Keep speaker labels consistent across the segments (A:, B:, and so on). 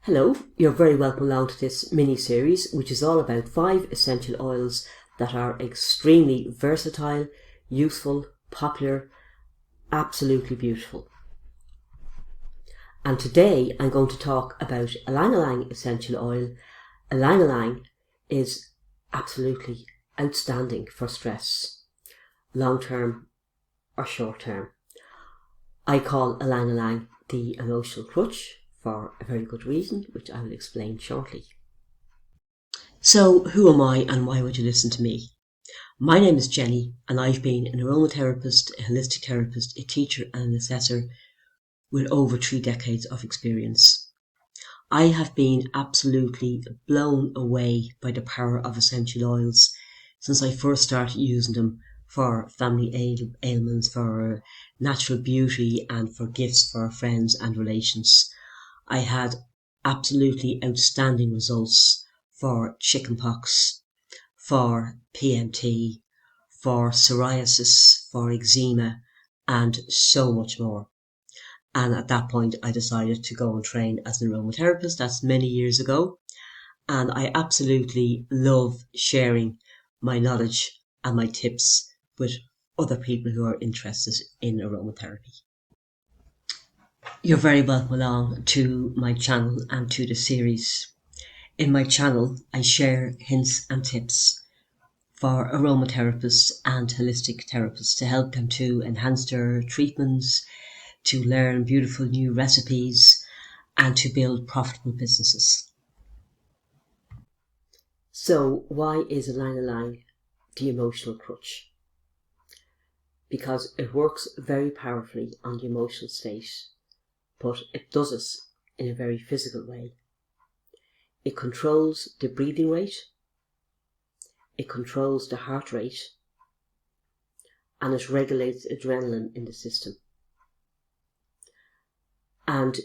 A: Hello, you're very welcome along to this mini-series which is all about 5 essential oils that are extremely versatile, useful, popular, absolutely beautiful. And today I'm going to talk about Ylang essential oil. Ylang is absolutely outstanding for stress, long term or short term. I call Ylang the emotional crutch for a very good reason, which I will explain shortly. So, who am I and why would you listen to me? My name is Jenny and I've been an aromatherapist, a holistic therapist, a teacher and an assessor with over 3 decades of experience. I have been absolutely blown away by the power of essential oils since I first started using them for family ailments, for natural beauty and for gifts for friends and relations. I had absolutely outstanding results for chickenpox, for PMT, for psoriasis, for eczema, and so much more. And at that point, I decided to go and train as an aromatherapist. That's many years ago. And I absolutely love sharing my knowledge and my tips with other people who are interested in aromatherapy. You're very welcome along to my channel and to the series. In my channel, I share hints and tips for aromatherapists and holistic therapists to help them to enhance their treatments, to learn beautiful new recipes, and to build profitable businesses. So, why is Ylang the emotional crutch? Because it works very powerfully on the emotional state, but it does it in a very physical way. It controls the breathing rate, it controls the heart rate, and it regulates adrenaline in the system. And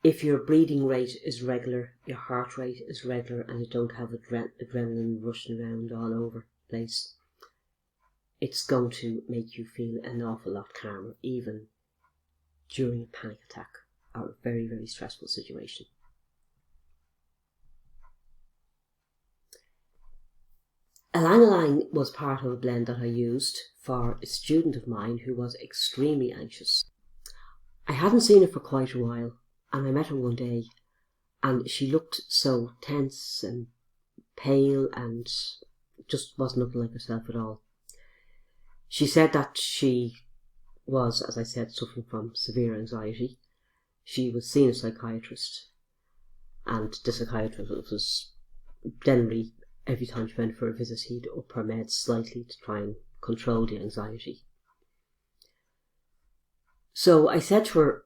A: if your breathing rate is regular, your heart rate is regular, and you don't have adrenaline rushing around all over the place, it's going to make you feel an awful lot calmer, even during a panic attack or a very, very stressful situation. Ylang was part of a blend that I used for a student of mine who was extremely anxious. I hadn't seen her for quite a while, and I met her one day, and she looked so tense and pale and just wasn't looking like herself at all. She said that she was, as I said, suffering from severe anxiety. She was seeing a psychiatrist, and the psychiatrist was generally, every time she went for a visit, he'd up her meds slightly to try and control the anxiety. So I said to her,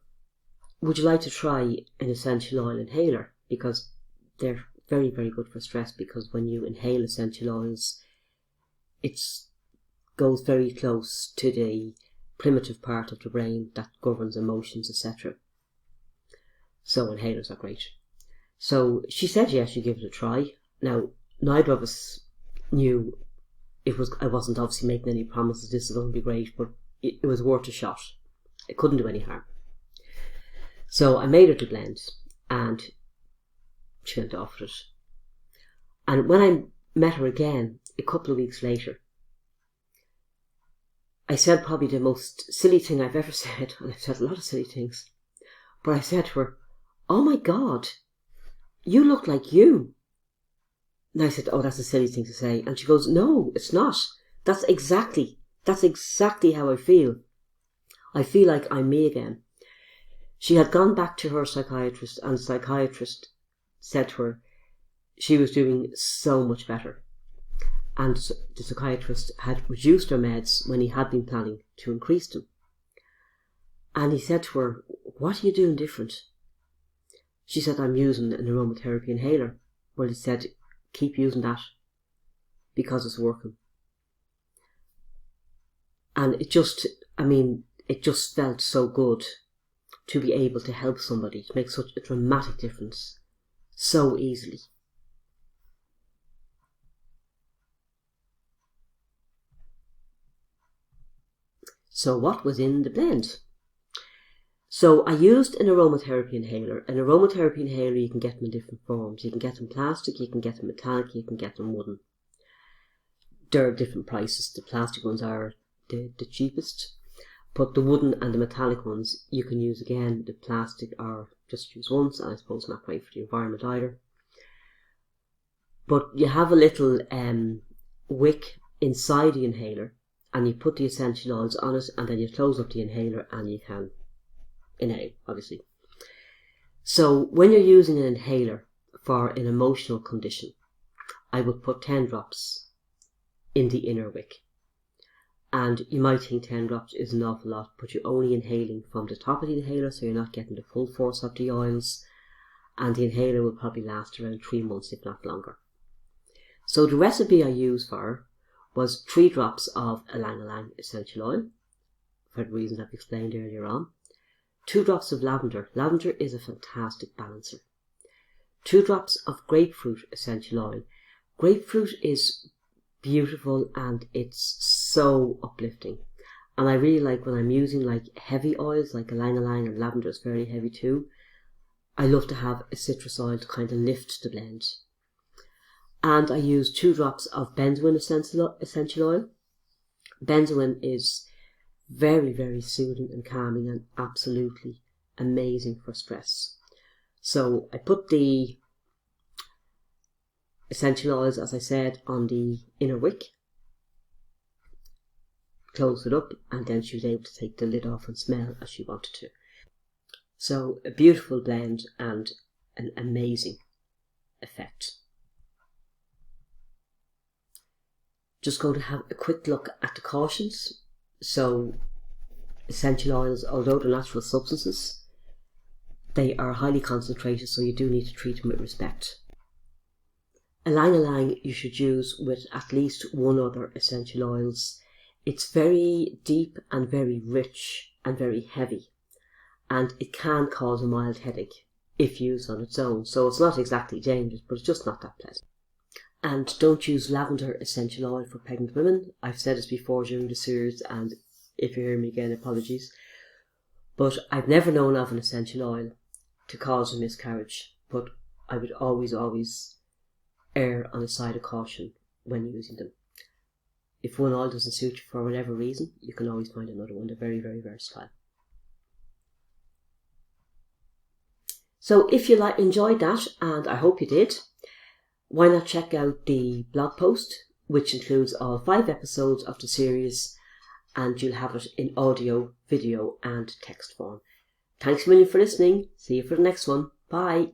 A: would you like to try an essential oil inhaler? Because they're very, very good for stress, because when you inhale essential oils, it goes very close to the primitive part of the brain that governs emotions, etc. So inhalers are great. So she said yes, she'd give it a try. Now, neither of us knew I wasn't obviously making any promises this is going to be great, but it was worth a shot. It couldn't do any harm. So I made her the blend and she went off with it. And when I met her again a couple of weeks later, I said probably the most silly thing I've ever said, and I've said a lot of silly things, but I said to her, oh my God, you look like you. And I said, oh, that's a silly thing to say. And she goes, no, it's not. That's exactly how I feel. I feel like I'm me again. She had gone back to her psychiatrist, and the psychiatrist said to her she was doing so much better. And the psychiatrist had reduced her meds when he had been planning to increase them. And he said to her, what are you doing different? She said, I'm using an aromatherapy inhaler. Well, he said, keep using that because it's working. And it just felt so good to be able to help somebody, to make such a dramatic difference so easily. So what was in the blend? So I used an aromatherapy inhaler. An aromatherapy inhaler, you can get them in different forms. You can get them plastic, you can get them metallic, you can get them wooden. There are different prices. The plastic ones are the cheapest, but the wooden and the metallic ones you can use again. The plastic are just use once, and I suppose not great for the environment either. But you have a little wick inside the inhaler, and you put the essential oils on it, and then you close up the inhaler and you can inhale, obviously. So when you're using an inhaler for an emotional condition, I would put 10 drops in the inner wick. And you might think 10 drops is an awful lot, but you're only inhaling from the top of the inhaler, so you're not getting the full force of the oils, and the inhaler will probably last around 3 months, if not longer. So the recipe I used for her was 3 drops of Ylang essential oil, for the reasons I've explained earlier on. 2 drops of lavender. Lavender is a fantastic balancer. 2 drops of grapefruit essential oil. Grapefruit is beautiful and it's so uplifting. And I really like when I'm using like heavy oils, like Ylang, and lavender is very heavy too. I love to have a citrus oil to kind of lift the blend. And I use 2 drops of benzoin essential oil. Benzoin is very, very soothing and calming and absolutely amazing for stress. So I put the essential oils, as I said, on the inner wick, closed it up, and then she was able to take the lid off and smell as she wanted to. So a beautiful blend and an amazing effect. Just going to have a quick look at the cautions. So essential oils, although they're natural substances, they are highly concentrated, so you do need to treat them with respect. Ylang you should use with at least 1 other essential oils. It's very deep and very rich and very heavy, and it can cause a mild headache if used on its own. So it's not exactly dangerous, but it's just not that pleasant. And don't use lavender essential oil for pregnant women. I've said this before during the series, and if you hear me again, apologies. But I've never known of an essential oil to cause a miscarriage, but I would always err on the side of caution when using them. If one oil doesn't suit you for whatever reason, you can always find another one. They're very, very versatile. So if you enjoyed that, and I hope you did, why not check out the blog post, which includes all 5 episodes of the series, and you'll have it in audio, video and text form. Thanks a million for listening. See you for the next one. Bye.